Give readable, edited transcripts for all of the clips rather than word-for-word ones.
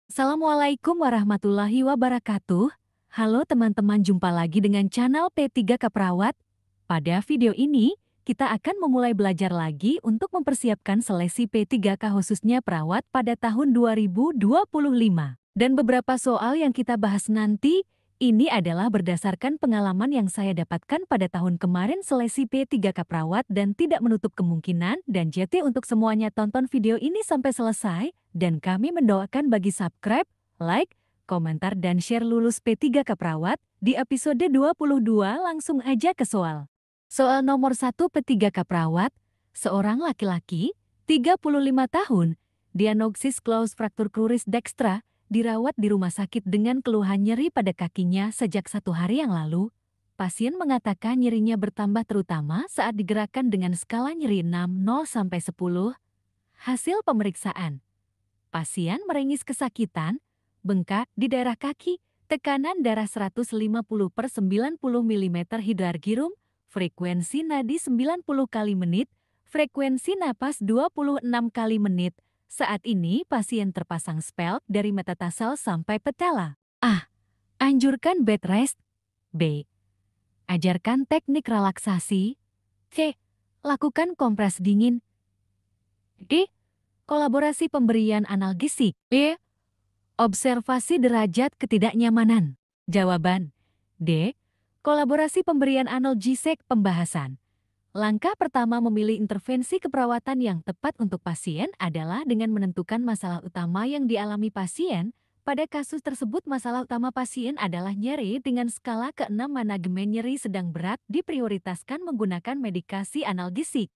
Assalamualaikum warahmatullahi wabarakatuh. Halo teman-teman, jumpa lagi dengan channel P3K Perawat. Pada video ini, kita akan memulai belajar lagi untuk mempersiapkan seleksi P3K khususnya perawat pada tahun 2025. Dan beberapa soal yang kita bahas nanti, ini adalah berdasarkan pengalaman yang saya dapatkan pada tahun kemarin seleksi P3K Perawat dan tidak menutup kemungkinan. Dan JT untuk semuanya, tonton video ini sampai selesai. Dan kami mendoakan bagi subscribe, like, komentar, dan share lulus P3K Perawat. Di episode 22 langsung aja ke soal. Soal nomor 1 P3K Perawat, seorang laki-laki, 35 tahun, diagnosis close fracture cruris dextra, dirawat di rumah sakit dengan keluhan nyeri pada kakinya sejak 1 hari yang lalu. Pasien mengatakan nyerinya bertambah terutama saat digerakkan dengan skala nyeri 6-0-10. Hasil pemeriksaan. Pasien merengis kesakitan, bengkak di daerah kaki, tekanan darah 150/90 mm hidrargyrum, frekuensi nadi 90 kali menit, frekuensi napas 26 kali menit. Saat ini pasien terpasang spelk dari metatarsial sampai patella. A. Anjurkan bed rest. B. Ajarkan teknik relaksasi. C. Lakukan kompres dingin. D. Kolaborasi pemberian analgesik. E. Observasi derajat ketidaknyamanan. Jawaban D. Kolaborasi pemberian analgesik. Pembahasan. Langkah pertama memilih intervensi keperawatan yang tepat untuk pasien adalah dengan menentukan masalah utama yang dialami pasien. Pada kasus tersebut, masalah utama pasien adalah nyeri dengan skala ke-6 manajemen nyeri sedang berat diprioritaskan menggunakan medikasi analgesik.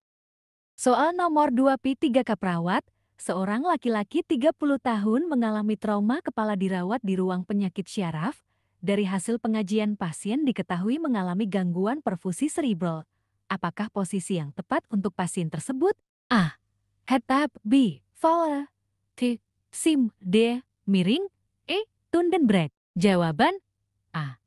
Soal nomor 2 P3K Perawat, seorang laki-laki 30 tahun mengalami trauma kepala dirawat di ruang penyakit syaraf. Dari hasil pengajian pasien diketahui mengalami gangguan perfusi cerebral. Apakah posisi yang tepat untuk pasien tersebut? A. Head up. B. Forward. C. Sim. D. Miring. E. Tunden break. Jawaban A.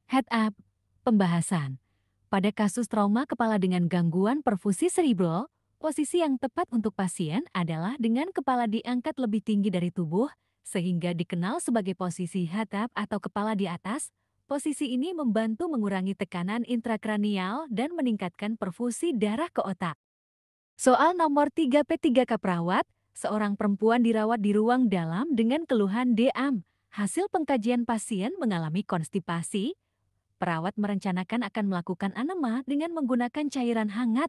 Head up. Pembahasan. Pada kasus trauma kepala dengan gangguan perfusi cerebral, posisi yang tepat untuk pasien adalah dengan kepala diangkat lebih tinggi dari tubuh, sehingga dikenal sebagai posisi head up atau kepala di atas. Posisi ini membantu mengurangi tekanan intrakranial dan meningkatkan perfusi darah ke otak. Soal nomor 3 P3K Perawat, seorang perempuan dirawat di ruang dalam dengan keluhan DAM. Hasil pengkajian pasien mengalami konstipasi. Perawat merencanakan akan melakukan enema dengan menggunakan cairan hangat.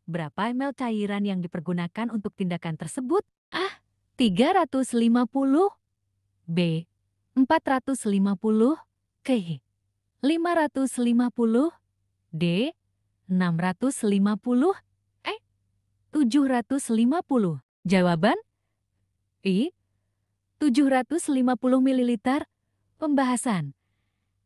Berapa ml cairan yang dipergunakan untuk tindakan tersebut? A. 350. B. 450. C. 550. D. 650. E. 750. Jawaban I. 750 ml. Pembahasan.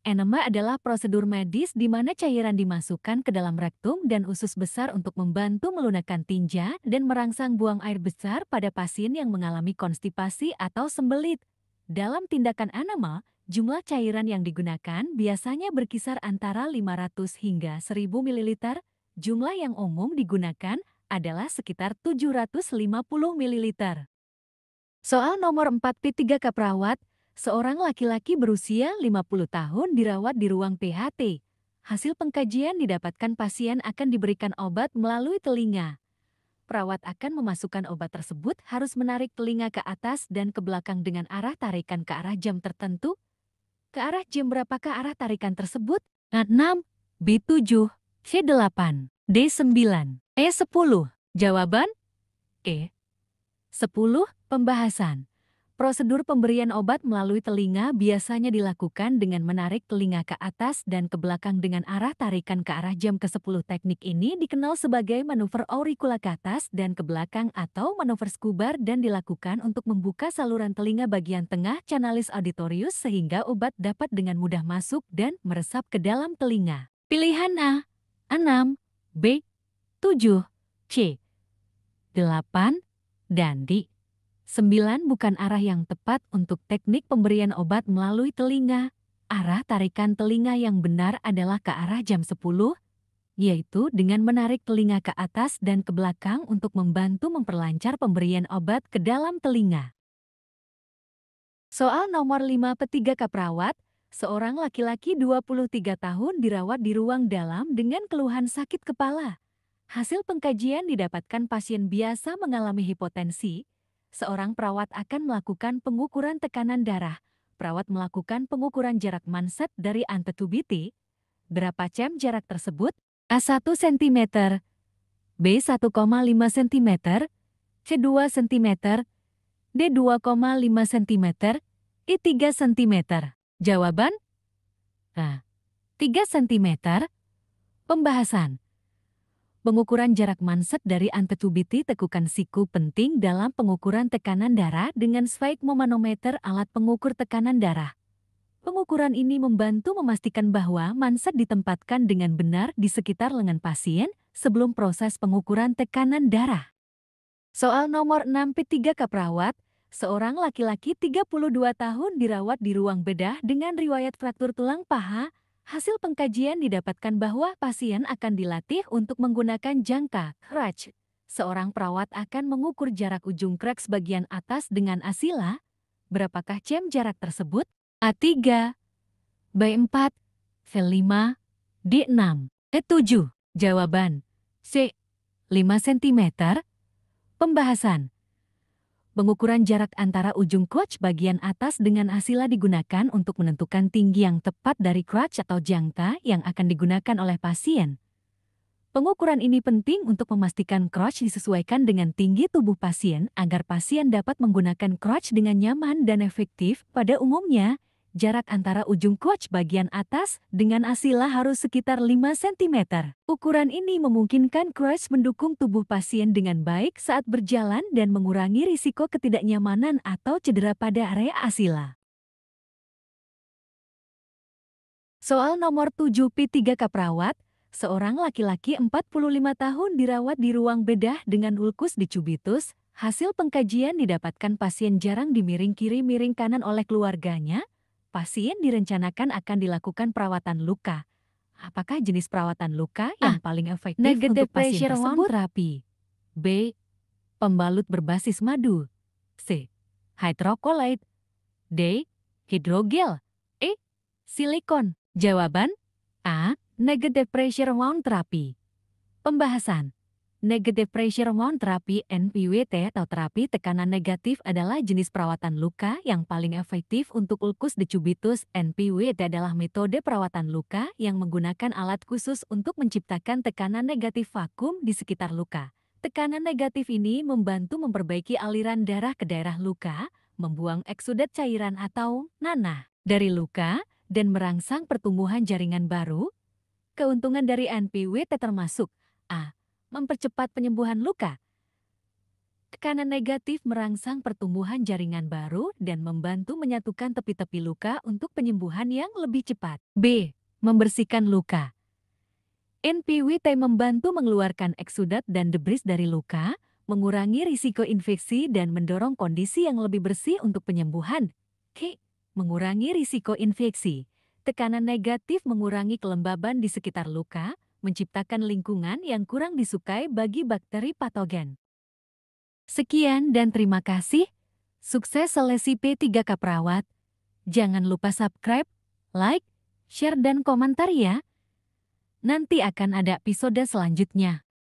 Enema adalah prosedur medis di mana cairan dimasukkan ke dalam rektum dan usus besar untuk membantu melunakkan tinja dan merangsang buang air besar pada pasien yang mengalami konstipasi atau sembelit. Dalam tindakan enema, jumlah cairan yang digunakan biasanya berkisar antara 500 hingga 1000 ml. Jumlah yang umum digunakan adalah sekitar 750 ml. Soal nomor 4 P3K Perawat, seorang laki-laki berusia 50 tahun dirawat di ruang PHT. Hasil pengkajian didapatkan pasien akan diberikan obat melalui telinga. Perawat akan memasukkan obat tersebut harus menarik telinga ke atas dan ke belakang dengan arah tarikan ke arah jam tertentu. Ke arah jam berapakah arah tarikan tersebut? A6, B7, C8, D9, E10. Jawaban E. 10. Pembahasan. Prosedur pemberian obat melalui telinga biasanya dilakukan dengan menarik telinga ke atas dan ke belakang dengan arah tarikan ke arah jam ke-10. Teknik ini dikenal sebagai manuver auricula ke atas dan ke belakang atau manuver scubar dan dilakukan untuk membuka saluran telinga bagian tengah canalis auditorius sehingga obat dapat dengan mudah masuk dan meresap ke dalam telinga. Pilihan A. 6, B. 7, C. 8, dan D. 9 bukan arah yang tepat untuk teknik pemberian obat melalui telinga. Arah tarikan telinga yang benar adalah ke arah jam 10, yaitu dengan menarik telinga ke atas dan ke belakang untuk membantu memperlancar pemberian obat ke dalam telinga. Soal nomor 5 P3 Kaprawat, seorang laki-laki 23 tahun dirawat di ruang dalam dengan keluhan sakit kepala. Hasil pengkajian didapatkan pasien biasa mengalami hipotensi. Seorang perawat akan melakukan pengukuran tekanan darah. Perawat melakukan pengukuran jarak manset dari antetubiti. Berapa cm jarak tersebut? A 1 cm, B 1,5 cm, C 2 cm, D 2,5 cm, I 3 cm. Jawaban? A 3 cm. Pembahasan. Pengukuran jarak manset dari antetubiti tekukan siku penting dalam pengukuran tekanan darah dengan sphygmomanometer alat pengukur tekanan darah. Pengukuran ini membantu memastikan bahwa manset ditempatkan dengan benar di sekitar lengan pasien sebelum proses pengukuran tekanan darah. Soal nomor 6 P3 Kaprawat, seorang laki-laki 32 tahun dirawat di ruang bedah dengan riwayat fraktur tulang paha. Hasil pengkajian didapatkan bahwa pasien akan dilatih untuk menggunakan jangka crutch. Seorang perawat akan mengukur jarak ujung crutch bagian atas dengan asila. Berapakah cm jarak tersebut? A3, B4, C5, D6, E7. Jawaban C. 5 cm. Pembahasan. Pengukuran jarak antara ujung crutch bagian atas dengan asila digunakan untuk menentukan tinggi yang tepat dari crutch atau jangka yang akan digunakan oleh pasien. Pengukuran ini penting untuk memastikan crutch disesuaikan dengan tinggi tubuh pasien agar pasien dapat menggunakan crutch dengan nyaman dan efektif. Pada umumnya, jarak antara ujung crutch bagian atas dengan asila harus sekitar 5 cm. Ukuran ini memungkinkan crutch mendukung tubuh pasien dengan baik saat berjalan dan mengurangi risiko ketidaknyamanan atau cedera pada area asila. Soal nomor 7 P3 Kaprawat, seorang laki-laki 45 tahun dirawat di ruang bedah dengan ulkus di cubitus. Hasil pengkajian didapatkan pasien jarang dimiring kiri miring kanan oleh keluarganya. Pasien direncanakan akan dilakukan perawatan luka. Apakah jenis perawatan luka yang paling efektif untuk pasien tersebut? Terapi. B. Pembalut berbasis madu. C. Hydrocolloid. D. Hidrogel. E. Silikon. Jawaban? A. Negative pressure wound therapy. Pembahasan. Negative pressure wound therapy (NPWT) atau terapi tekanan negatif adalah jenis perawatan luka yang paling efektif untuk ulkus decubitus. NPWT adalah metode perawatan luka yang menggunakan alat khusus untuk menciptakan tekanan negatif vakum di sekitar luka. Tekanan negatif ini membantu memperbaiki aliran darah ke daerah luka, membuang eksudat cairan atau nanah dari luka, dan merangsang pertumbuhan jaringan baru. Keuntungan dari NPWT termasuk A. Mempercepat penyembuhan luka. Tekanan negatif merangsang pertumbuhan jaringan baru dan membantu menyatukan tepi-tepi luka untuk penyembuhan yang lebih cepat. B. Membersihkan luka. NPWT membantu mengeluarkan eksudat dan debris dari luka, mengurangi risiko infeksi dan mendorong kondisi yang lebih bersih untuk penyembuhan. K. Mengurangi risiko infeksi. Tekanan negatif mengurangi kelembaban di sekitar luka, menciptakan lingkungan yang kurang disukai bagi bakteri patogen. Sekian dan terima kasih. Sukses seleksi P3 Kaprawat. Jangan lupa subscribe, like, share dan komentar ya. Nanti akan ada episode selanjutnya.